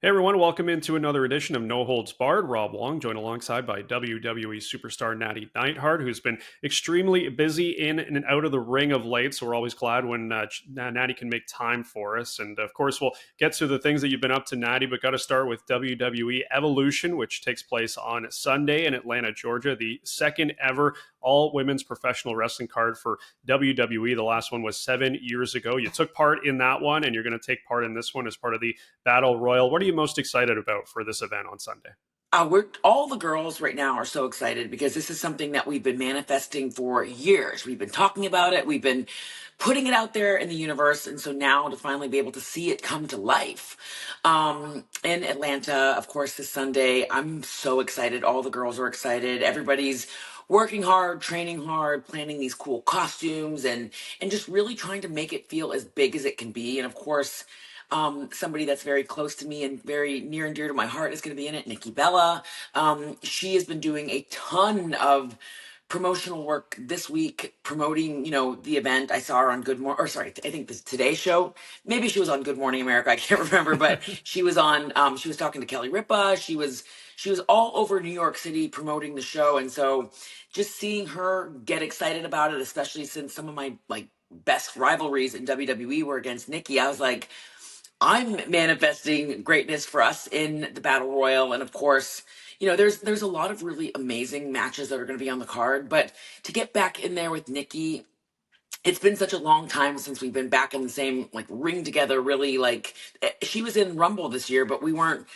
Hey everyone, welcome into another edition of No Holds Barred. Rob Wong, joined alongside by WWE superstar Nattie Neidhart, who's been extremely busy in and out of the ring of late. So we're always glad when Nattie can make time for us. And of course, we'll get to the things that you've been up to, Nattie, but got to start with WWE Evolution, which takes place on Sunday in Atlanta, Georgia, the second ever all women's professional wrestling card for WWE. The last one was 7 years ago. You took part in that one, and you're going to take part in this one as part of the Battle Royal. What are you most excited about for this event on Sunday? We're all the girls right now are so excited because this is something that we've been manifesting for years. We've been talking about it. We've been putting it out there in the universe. And so now to finally be able to see it come to life in Atlanta, of course, this Sunday, I'm so excited. All the girls are excited. Everybody's working hard, training hard, planning these cool costumes and just really trying to make it feel as big as it can be. And of course, somebody that's very close to me and very near and dear to my heart is going to be in it, Nikki Bella. She has been doing a ton of promotional work this week, promoting, the event. I saw her on I think the Today Show. Maybe she was on Good Morning America. I can't remember, but she was on. She was talking to Kelly Ripa. She was all over New York City promoting the show, and so just seeing her get excited about it, especially since some of my best rivalries in WWE were against Nikki, I was like, I'm manifesting greatness for us in the Battle Royal. And of course, there's a lot of really amazing matches that are going to be on the card. But to get back in there with Nikki, it's been such a long time since we've been back in the same ring together. Really, she was in Rumble this year, but we weren't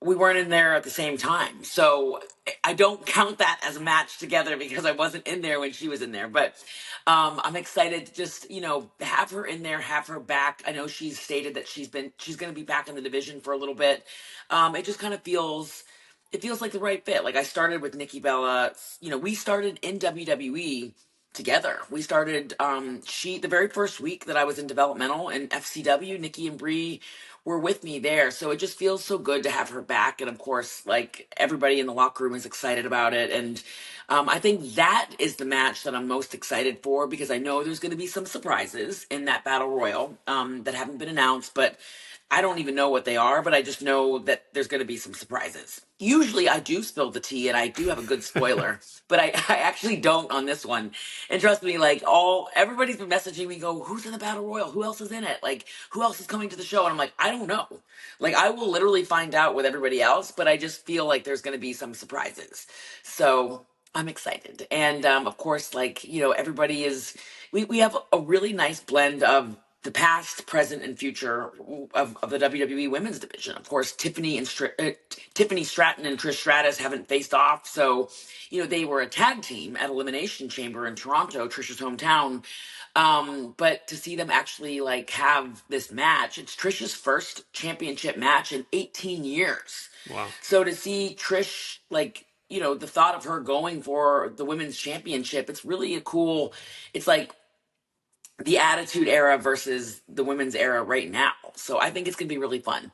in there at the same time. So I don't count that as a match together because I wasn't in there when she was in there. But I'm excited to just, have her in there, have her back. I know she's stated that she's going to be back in the division for a little bit. It just kind of it feels like the right fit. Like I started with Nikki Bella, we started in WWE together. We started the very first week that I was in developmental in FCW, Nikki and Bree were with me there. So it just feels so good to have her back. And of course, everybody in the locker room is excited about it. And I think that is the match that I'm most excited for because I know there's going to be some surprises in that battle royal that haven't been announced, but I don't even know what they are, but I just know that there's going to be some surprises. Usually I do spill the tea and I do have a good spoiler, but I actually don't on this one. And trust me, everybody's been messaging me, go, who's in the battle royal? Who else is in it? Who else is coming to the show? And I'm like, I don't know. I will literally find out with everybody else, but I just feel like there's going to be some surprises. So I'm excited. And of course, we have a really nice blend of the past, present, and future of the WWE Women's Division. Of course, Tiffany Stratton and Trish Stratus haven't faced off, so they were a tag team at Elimination Chamber in Toronto, Trish's hometown. But to see them actually have this match, it's Trish's first championship match in 18 years. Wow. So to see Trish, the thought of her going for the women's championship, it's really it's like the Attitude Era versus the women's era right now. So I think it's going to be really fun.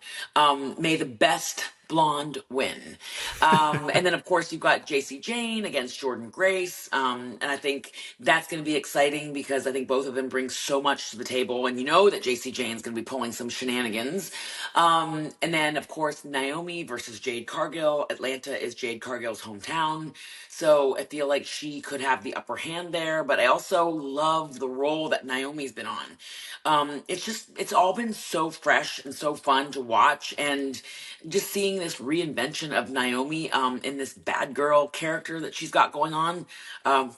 May the best blonde win. And then, of course, you've got JC Jane against Jordan Grace. And I think that's going to be exciting because I think both of them bring so much to the table. And you know that JC Jane's going to be pulling some shenanigans. And then, of course, Naomi versus Jade Cargill. Atlanta is Jade Cargill's hometown. So I feel like she could have the upper hand there. But I also love the role that Naomi's been on. It's all been so fresh and so fun to watch. And just seeing this reinvention of Naomi in this bad girl character that she's got going on,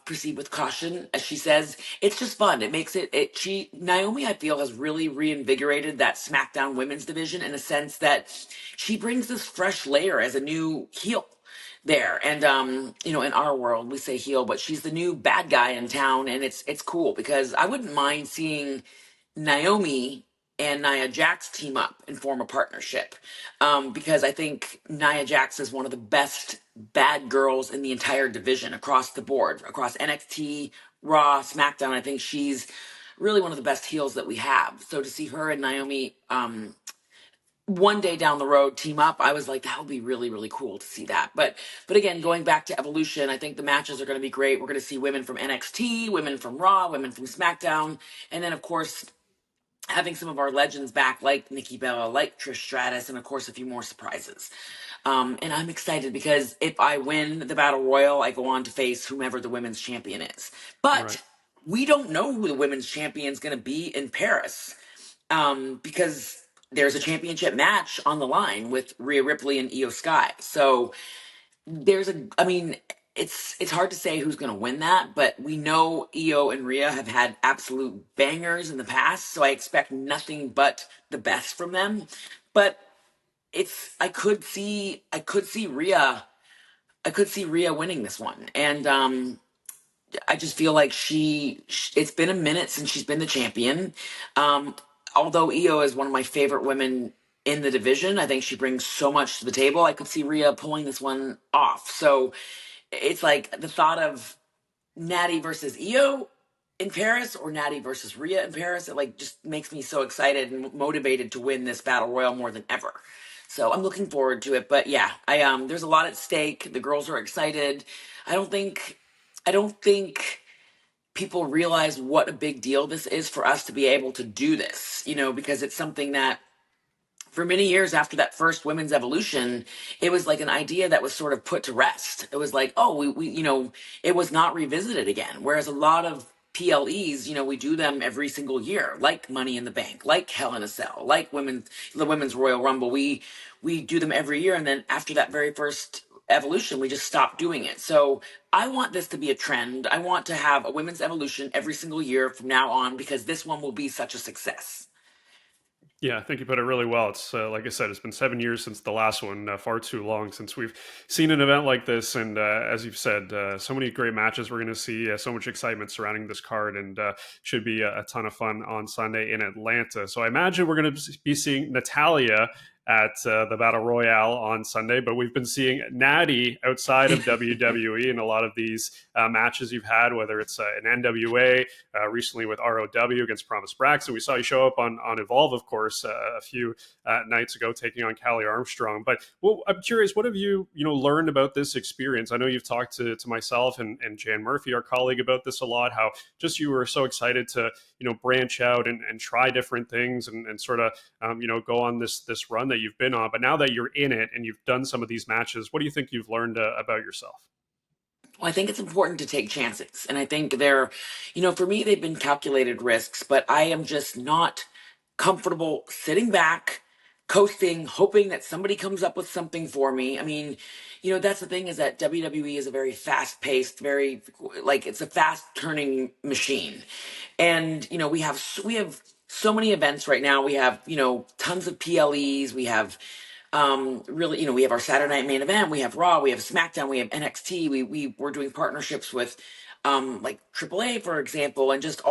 proceed with caution, as she says. It's just fun. It makes Naomi, I feel, has really reinvigorated that SmackDown women's division in a sense that she brings this fresh layer as a new heel there. And in our world we say heel, but she's the new bad guy in town, and it's cool because I wouldn't mind seeing Naomi and Nia Jax team up and form a partnership, because I think Nia Jax is one of the best bad girls in the entire division across the board, across NXT, Raw, SmackDown. I think she's really one of the best heels that we have. So to see her and Naomi one day down the road team up, I was like, that would be really, really cool to see that. But again, going back to Evolution, I think the matches are going to be great. We're going to see women from NXT, women from Raw, women from SmackDown, and then of course having some of our legends back, like Nikki Bella, like Trish Stratus, and of course a few more surprises. And I'm excited because if I win the Battle Royal, I go on to face whomever the women's champion is. Right. But we don't know who the women's champion is going to be in Paris, because there's a championship match on the line with Rhea Ripley and Io Sky. So I mean, it's hard to say who's going to win that, but we know Io and Rhea have had absolute bangers in the past, so I expect nothing but the best from them. But I could see Rhea winning this one, and I just feel like it's been a minute since she's been the champion. Um, Although Io is one of my favorite women in the division, I think she brings so much to the table. I could see Rhea pulling this one off. So it's like the thought of Natty versus Io in Paris or Natty versus Rhea in Paris. It like just makes me so excited and motivated to win this battle royal more than ever. So I'm looking forward to it. But yeah, there's a lot at stake. The girls are excited. I don't think I don't think people realize what a big deal this is for us to be able to do this, because it's something that for many years after that first women's evolution, it was like an idea that was sort of put to rest. It was like, oh, it was not revisited again. Whereas a lot of PLEs, we do them every single year, like Money in the Bank, like Hell in a Cell, like the Women's Royal Rumble. We do them every year, and then after that very first evolution, we just stopped doing it. So I want this to be a trend. I want to have a women's evolution every single year from now on because this one will be such a success. Yeah, I think you put it really well. It's like I said, it's been 7 years since the last one, far too long since we've seen an event like this. And as you've said, so many great matches we're going to see, so much excitement surrounding this card, and should be a ton of fun on Sunday in Atlanta. So I imagine we're going to be seeing Natalya at the Battle Royale on Sunday, but we've been seeing Natty outside of WWE in a lot of these matches you've had, whether it's an NWA, recently with ROW against Promise Braxton. We saw you show up on Evolve, of course, a few nights ago, taking on Callie Armstrong. But I'm curious, what have you learned about this experience? I know you've talked to myself and Jan Murphy, our colleague, about this a lot, how just you were so excited to branch out and try different things and sort of go on this run that you've been on. But now that you're in it and you've done some of these matches, what do you think you've learned about yourself? Well, I think it's important to take chances. And I think for me, they've been calculated risks, but I am just not comfortable sitting back, coasting, hoping that somebody comes up with something for me. I mean, that's the thing, is that WWE is a very fast paced, it's a fast turning machine. And, we have so many events right now. We have, tons of PLEs. We have, really, we have our Saturday night main event, we have Raw, we have SmackDown, we have NXT. We're doing partnerships with, like AAA, for example, and just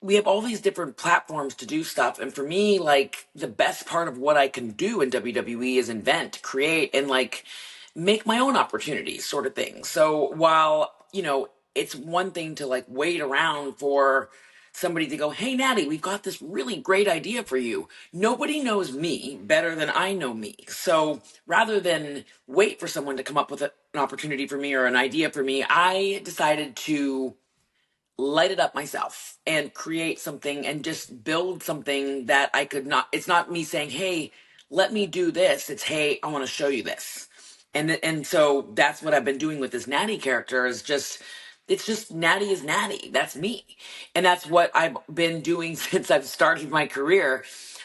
we have all these different platforms to do stuff. And for me, like, the best part of what I can do in WWE is invent, create, and like make my own opportunities, sort of thing. So while, it's one thing to like wait around for somebody to go, hey, Natty, we've got this really great idea for you. Nobody knows me better than I know me. So rather than wait for someone to come up with an opportunity for me or an idea for me, I decided to light it up myself and create something and just build something that I could not. It's not me saying, hey, let me do this. It's, hey, I want to show you this. And so that's what I've been doing with this Natty character, is just, it's just Natty is Natty. That's me. And that's what I've been doing since I've started my career,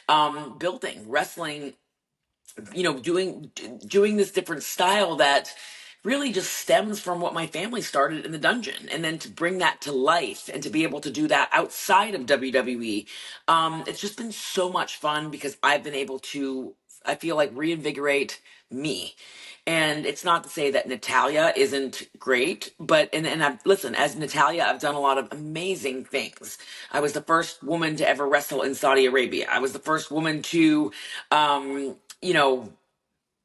building, wrestling, doing this different style that really just stems from what my family started in the dungeon. And then to bring that to life and to be able to do that outside of WWE, it's just been so much fun because I've been able to, I feel like, reinvigorate me. And it's not to say that Natalya isn't great, but listen, as Natalya, I've done a lot of amazing things. I was the first woman to ever wrestle in Saudi Arabia. I was the first woman to,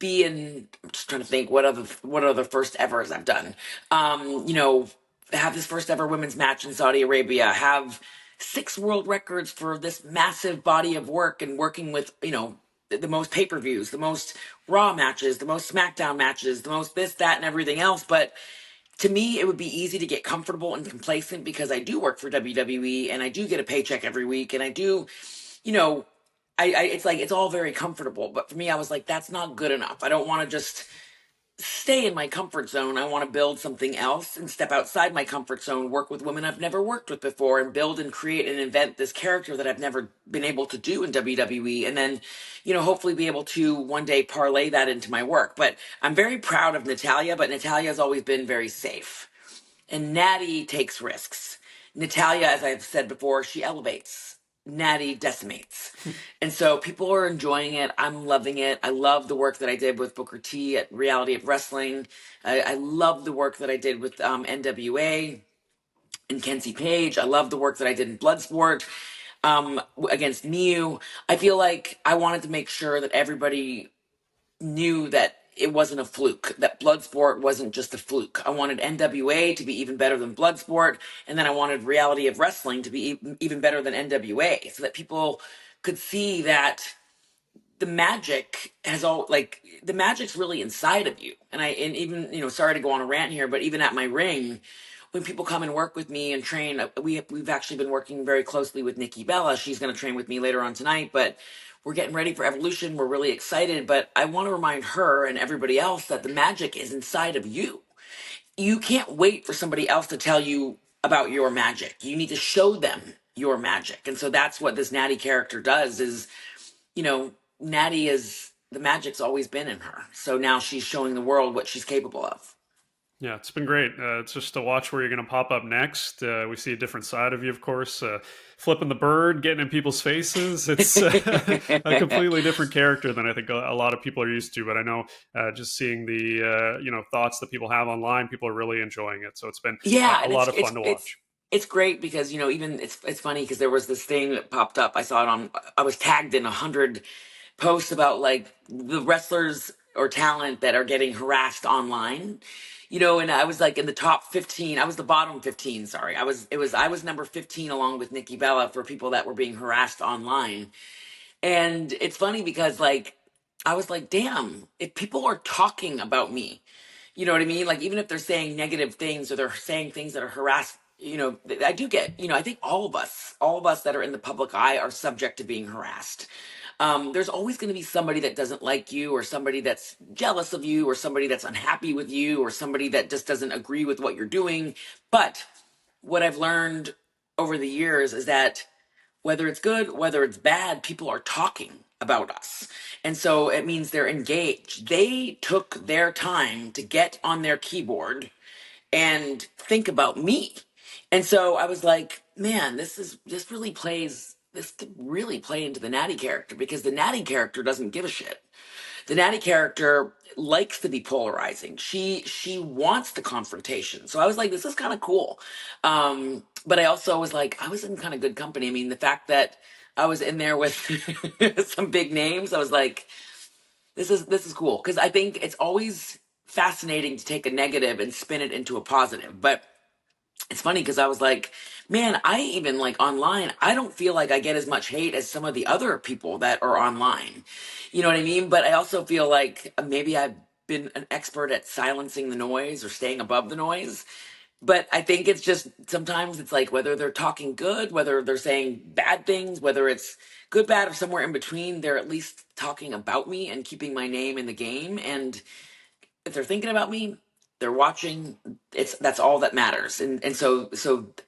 be in. I'm just trying to think what other first evers I've done. Have this first ever women's match in Saudi Arabia. Have 6 world records for this massive body of work, and working with the most pay-per-views, the most Raw matches, the most SmackDown matches, the most this, that, and everything else. But to me, it would be easy to get comfortable and complacent because I do work for WWE and I do get a paycheck every week and I do, you know, it's like it's all very comfortable. But for me, I was like, that's not good enough. I don't want to just stay in my comfort zone. I want to build something else and step outside my comfort zone, work with women I've never worked with before, and build and create and invent this character that I've never been able to do in WWE. And then, hopefully be able to one day parlay that into my work. But I'm very proud of Natalya, but Natalya has always been very safe. And Nattie takes risks. Natalya, as I've said before, she elevates. Nattie decimates. And so people are enjoying it. I'm loving it. I love the work that I did with Booker T at Reality of Wrestling. I love the work that I did with NWA and Kenzie Page. I love the work that I did in Bloodsport against Miu. I feel like I wanted to make sure that everybody knew that it wasn't a fluke, that Bloodsport wasn't just a fluke. I wanted NWA to be even better than Bloodsport, and then I wanted Reality of Wrestling to be even better than NWA, so that people could see that the magic has all like the magic's really inside of you. And even sorry to go on a rant here, but even at my ring, when people come and work with me and train, we've actually been working very closely with Nikki Bella. She's going to train with me later on tonight, but we're getting ready for Evolution. We're really excited, but I want to remind her and everybody else that the magic is inside of you. You can't wait for somebody else to tell you about your magic. You need to show them your magic. And so that's what this Nattie character does is, Nattie is the magic's always been in her. So now she's showing the world what she's capable of. Yeah, it's been great. It's just to watch where you're going to pop up next. We see a different side of you, of course. Flipping the bird, getting in people's faces. It's a completely different character than I think a lot of people are used to. But I know just seeing the thoughts that people have online, people are really enjoying it. So it's been Yeah, a and lot of fun to watch. it's great because even it's funny because there was this thing that popped up. I was tagged in 100 posts about like the wrestlers or talent that are getting harassed online. And I was like in the top 15. I was the bottom 15, sorry. I was number 15 along with Nikki Bella for people that were being harassed online. And it's funny because like I was like, damn, if people are talking about me, you know what I mean? Like even if they're saying negative things or they're saying things that are harassed, I do get, I think all of us that are in the public eye are subject to being harassed. There's always going to be somebody that doesn't like you or somebody that's jealous of you or somebody that's unhappy with you or somebody that just doesn't agree with what you're doing. But what I've learned over the years is that whether it's good, whether it's bad, people are talking about us. And so it means they're engaged. They took their time to get on their keyboard and think about me. And so I was like, man, this could really play into the Nattie character because the Nattie character doesn't give a shit. The Nattie character likes to be polarizing. She wants the confrontation. So I was like, this is kind of cool. But I also was like, I was in kind of good company. I mean, the fact that I was in there with some big names, I was like, this is cool because I think it's always fascinating to take a negative and spin it into a positive. But it's funny because I was like, man, I even like online, I don't feel like I get as much hate as some of the other people that are online. You know what I mean? But I also feel like maybe I've been an expert at silencing the noise or staying above the noise. But I think it's just sometimes it's like whether they're talking good, whether they're saying bad things, whether it's good, bad, or somewhere in between, they're at least talking about me and keeping my name in the game. And if they're thinking about me, they're watching. That's all that matters. And so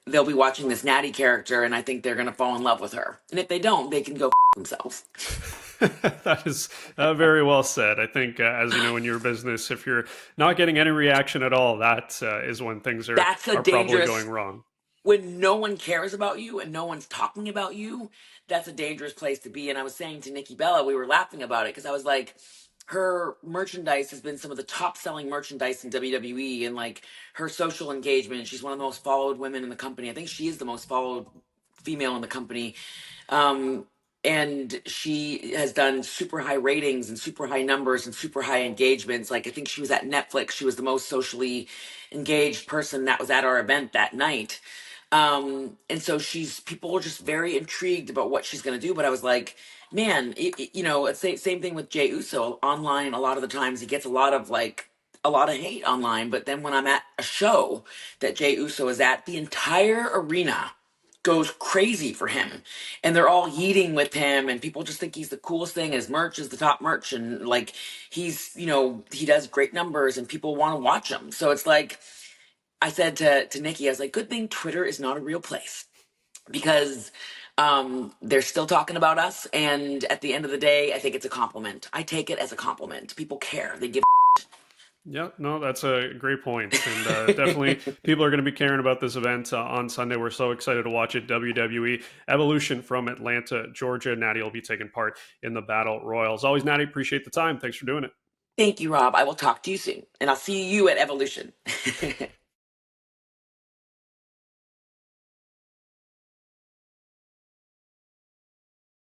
they'll be watching this Nattie character, and I think they're gonna fall in love with her. And if they don't, they can go themselves. That is very well said. I think, as you know, in your business, if you're not getting any reaction at all, that is when things That's a are probably dangerous. going wrong. When no one cares about you and no one's talking about you, that's a dangerous place to be. And I was saying to Nikki Bella, we were laughing about it because I was like, her merchandise has been some of the top selling merchandise in WWE and like her social engagement. She's one of the most followed women in the company. I think she is the most followed female in the company. Um, and she has done super high ratings and super high numbers and super high engagements. Like I think she was at Netflix. She was the most socially engaged person that was at our event that night. And so people are just very intrigued about what she's going to do. But I was like, man, it's the same thing with Jey Uso online. A lot of the times he gets a lot of like a lot of hate online. But then when I'm at a show that Jey Uso is at, the entire arena goes crazy for him, and they're all yeeting with him, and people just think he's the coolest thing. His merch is the top merch, and like he's, he does great numbers, and people want to watch him. So it's like I said to Nikki, I was like, good thing Twitter is not a real place, because they're still talking about us. And at the end of the day, I think it's a compliment. I take it as a compliment. People care. They give. Yeah, no, that's a great point. And definitely people are going to be caring about this event on Sunday. We're so excited to watch it. WWE Evolution from Atlanta, Georgia. Nattie will be taking part in the Battle Royal. As always, Nattie, appreciate the time. Thanks for doing it. Thank you, Rob. I will talk to you soon, and I'll see you at Evolution.